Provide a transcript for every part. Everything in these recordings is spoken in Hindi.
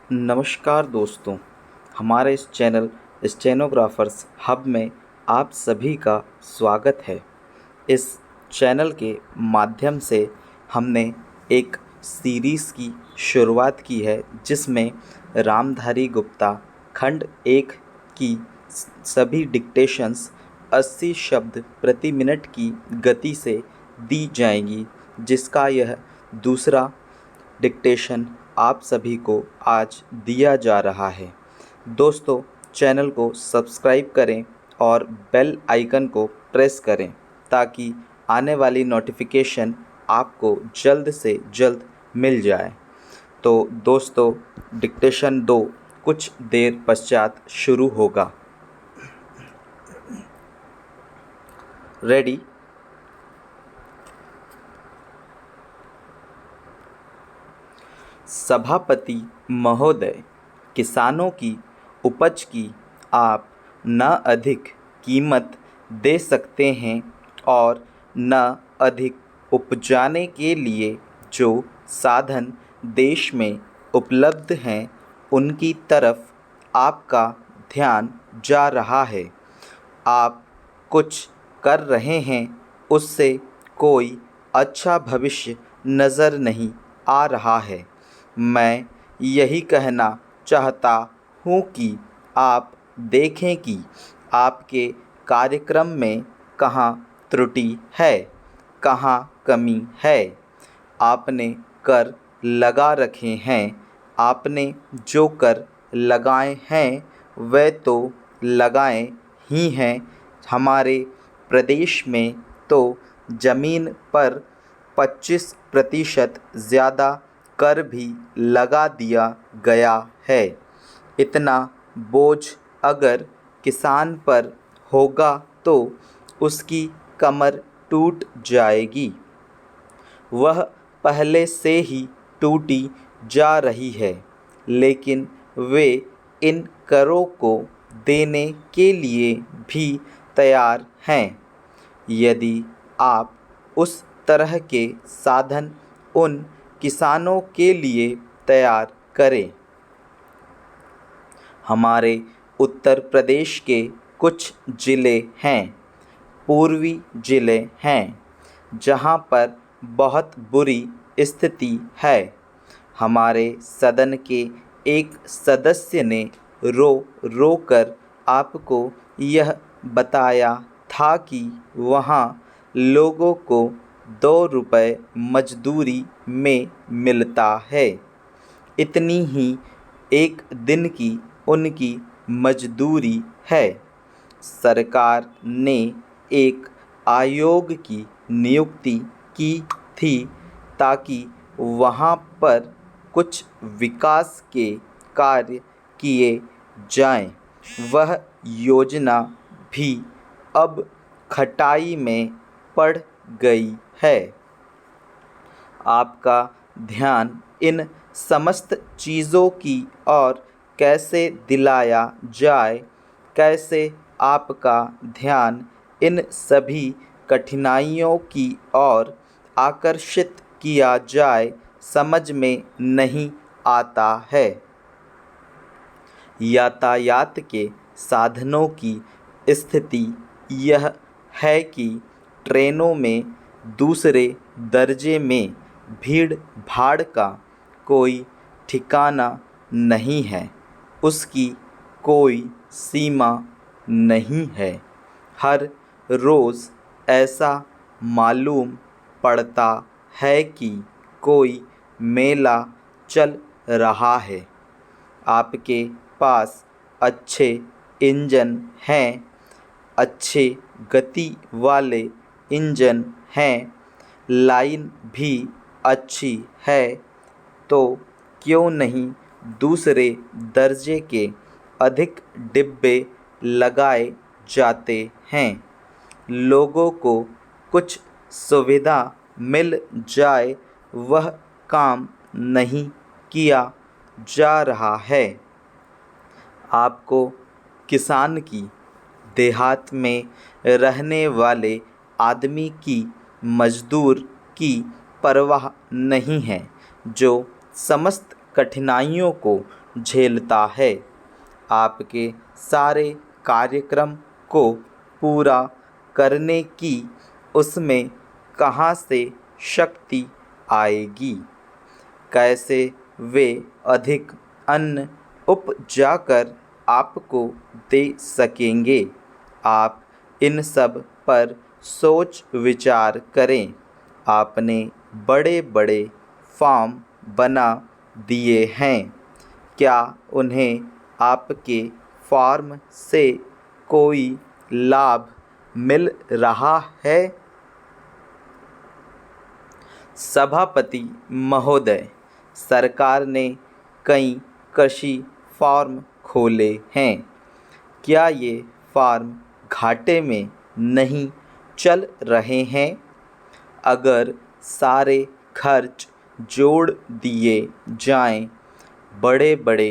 नमस्कार दोस्तों, हमारे इस चैनल स्टेनोग्राफर्स हब में आप सभी का स्वागत है। इस चैनल के माध्यम से हमने एक सीरीज़ की शुरुआत की है जिसमें रामधारी गुप्ता खंड 1 की सभी डिक्टेशंस 80 शब्द प्रति मिनट की गति से दी जाएंगी, जिसका यह दूसरा डिक्टेशन आप सभी को आज दिया जा रहा है। दोस्तों, चैनल को सब्सक्राइब करें और बेल आइकन को प्रेस करें ताकि आने वाली नोटिफिकेशन आपको जल्द से जल्द मिल जाए। तो दोस्तों, डिक्टेशन 2 कुछ देर पश्चात शुरू होगा। रेडी? सभापति महोदय, किसानों की उपज की आप न अधिक कीमत दे सकते हैं और न अधिक उपजाने के लिए जो साधन देश में उपलब्ध हैं उनकी तरफ आपका ध्यान जा रहा है। आप कुछ कर रहे हैं, उससे कोई अच्छा भविष्य नज़र नहीं आ रहा है। मैं यही कहना चाहता हूँ कि आप देखें कि आपके कार्यक्रम में कहाँ त्रुटि है, कहाँ कमी है। आपने कर लगा रखे हैं, आपने जो कर लगाए हैं वे तो लगाए ही हैं। हमारे प्रदेश में तो ज़मीन पर 25% ज़्यादा कर भी लगा दिया गया है। इतना बोझ अगर किसान पर होगा तो उसकी कमर टूट जाएगी। वह पहले से ही टूटी जा रही है, लेकिन वे इन करों को देने के लिए भी तैयार हैं। यदि आप उस तरह के साधन उन किसानों के लिए तैयार करें। हमारे उत्तर प्रदेश के कुछ ज़िले हैं, पूर्वी ज़िले हैं, जहाँ पर बहुत बुरी स्थिति है। हमारे सदन के एक सदस्य ने रो रो कर आपको यह बताया था कि वहाँ लोगों को 2 रुपये मजदूरी में मिलता है। इतनी ही एक दिन की उनकी मजदूरी है। सरकार ने एक आयोग की नियुक्ति की थी ताकि वहाँ पर कुछ विकास के कार्य किए जाएं। वह योजना भी अब खटाई में पड़ गई है। आपका ध्यान इन समस्त चीज़ों की ओर कैसे दिलाया जाए, कैसे आपका ध्यान इन सभी कठिनाइयों की ओर आकर्षित किया जाए, समझ में नहीं आता है। यातायात के साधनों की स्थिति यह है कि ट्रेनों में दूसरे दर्जे में भीड़ भाड़ का कोई ठिकाना नहीं है, उसकी कोई सीमा नहीं है। हर रोज़ ऐसा मालूम पड़ता है कि कोई मेला चल रहा है। आपके पास अच्छे इंजन हैं, अच्छे गति वाले इंजन हैं, लाइन भी अच्छी है, तो क्यों नहीं दूसरे दर्जे के अधिक डिब्बे लगाए जाते हैं। लोगों को कुछ सुविधा मिल जाए, वह काम नहीं किया जा रहा है। आपको किसान की, देहात में रहने वाले आदमी की, मजदूर की परवाह नहीं है, जो समस्त कठिनाइयों को झेलता है। आपके सारे कार्यक्रम को पूरा करने की उसमें कहाँ से शक्ति आएगी? कैसे वे अधिक अन्न उपजाकर आपको दे सकेंगे? आप इन सब पर सोच विचार करें। आपने बड़े बड़े फार्म बना दिए हैं। क्या उन्हें आपके फार्म से कोई लाभ मिल रहा है? सभापति महोदय, सरकार ने कई कृषि फार्म खोले हैं। क्या ये फार्म घाटे में नहीं चल रहे हैं? अगर सारे खर्च जोड़ दिए जाएं, बड़े बड़े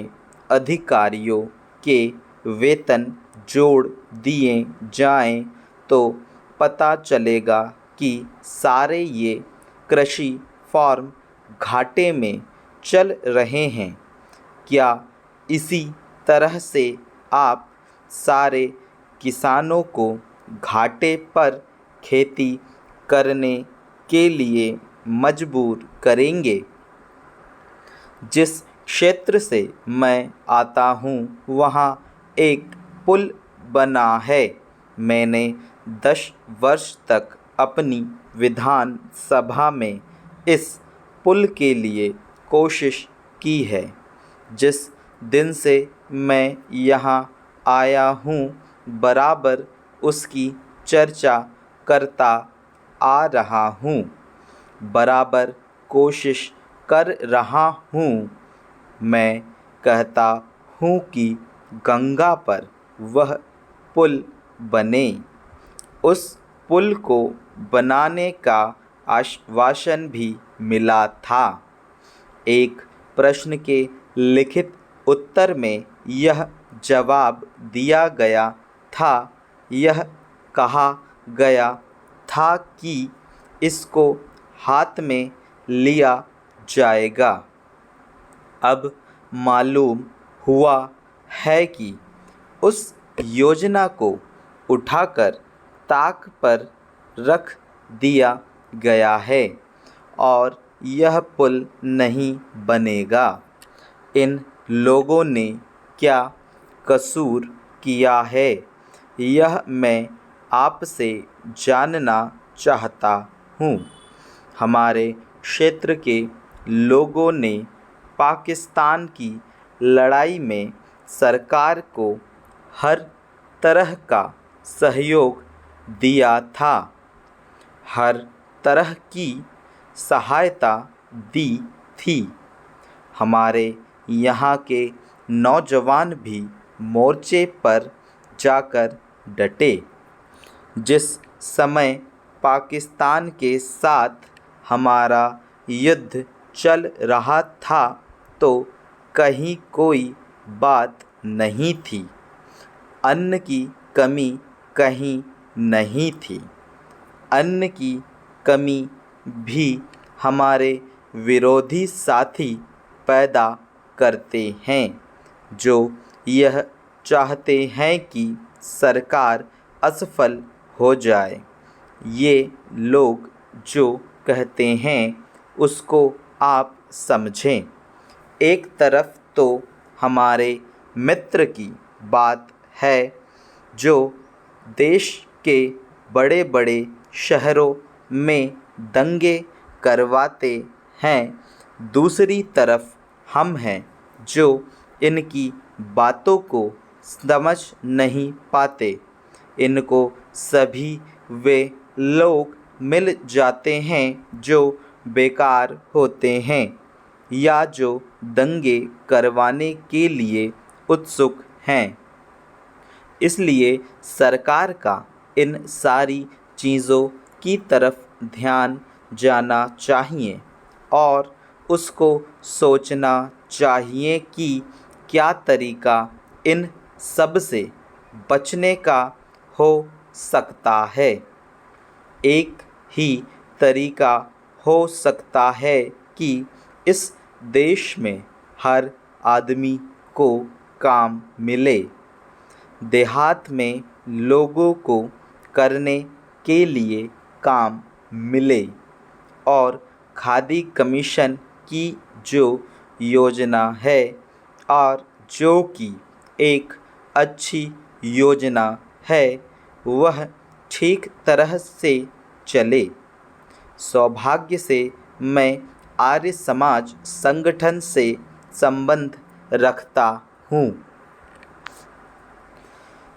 अधिकारियों के वेतन जोड़ दिए जाएं, तो पता चलेगा कि सारे ये कृषि फार्म घाटे में चल रहे हैं। क्या इसी तरह से आप सारे किसानों को घाटे पर खेती करने के लिए मजबूर करेंगे? जिस क्षेत्र से मैं आता हूँ वहाँ एक पुल बना है। मैंने 10 वर्ष तक अपनी विधान सभा में इस पुल के लिए कोशिश की है। जिस दिन से मैं यहाँ आया हूँ बराबर उसकी चर्चा करता आ रहा हूँ, बराबर कोशिश कर रहा हूँ। मैं कहता हूँ कि गंगा पर वह पुल बने। उस पुल को बनाने का आश्वासन भी मिला था। एक प्रश्न के लिखित उत्तर में यह जवाब दिया गया था। यह कहा गया था कि इसको हाथ में लिया जाएगा। अब मालूम हुआ है कि उस योजना को उठाकर ताक पर रख दिया गया है और यह पुल नहीं बनेगा। इन लोगों ने क्या कसूर किया है, यह मैं आपसे जानना चाहता हूँ। हमारे क्षेत्र के लोगों ने पाकिस्तान की लड़ाई में सरकार को हर तरह का सहयोग दिया था, हर तरह की सहायता दी थी। हमारे यहाँ के नौजवान भी मोर्चे पर जाकर डटे। जिस समय पाकिस्तान के साथ हमारा युद्ध चल रहा था तो कहीं कोई बात नहीं थी। अन्न की कमी कहीं नहीं थी। अन्न की कमी भी हमारे विरोधी साथी पैदा करते हैं, जो यह चाहते हैं कि सरकार असफल हो जाए। ये लोग जो कहते हैं उसको आप समझें। एक तरफ तो हमारे मित्र की बात है जो देश के बड़े बड़े शहरों में दंगे करवाते हैं, दूसरी तरफ हम हैं जो इनकी बातों को समझ नहीं पाते। इनको सभी वे लोग मिल जाते हैं जो बेकार होते हैं या जो दंगे करवाने के लिए उत्सुक हैं। इसलिए सरकार का इन सारी चीज़ों की तरफ ध्यान जाना चाहिए और उसको सोचना चाहिए कि क्या तरीका इन सब से बचने का हो सकता है। एक ही तरीका हो सकता है कि इस देश में हर आदमी को काम मिले, देहात में लोगों को करने के लिए काम मिले और खादी कमीशन की जो योजना है और जो कि एक अच्छी योजना है वह ठीक तरह से चले। सौभाग्य से मैं आर्य समाज संगठन से संबंध रखता हूँ।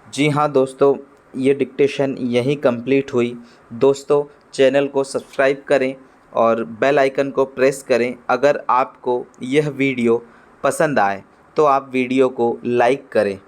जी हाँ दोस्तों, ये डिक्टेशन यहीं कंप्लीट हुई। दोस्तों, चैनल को सब्सक्राइब करें और बेल आइकन को प्रेस करें। अगर आपको यह वीडियो पसंद आए तो आप वीडियो को लाइक करें।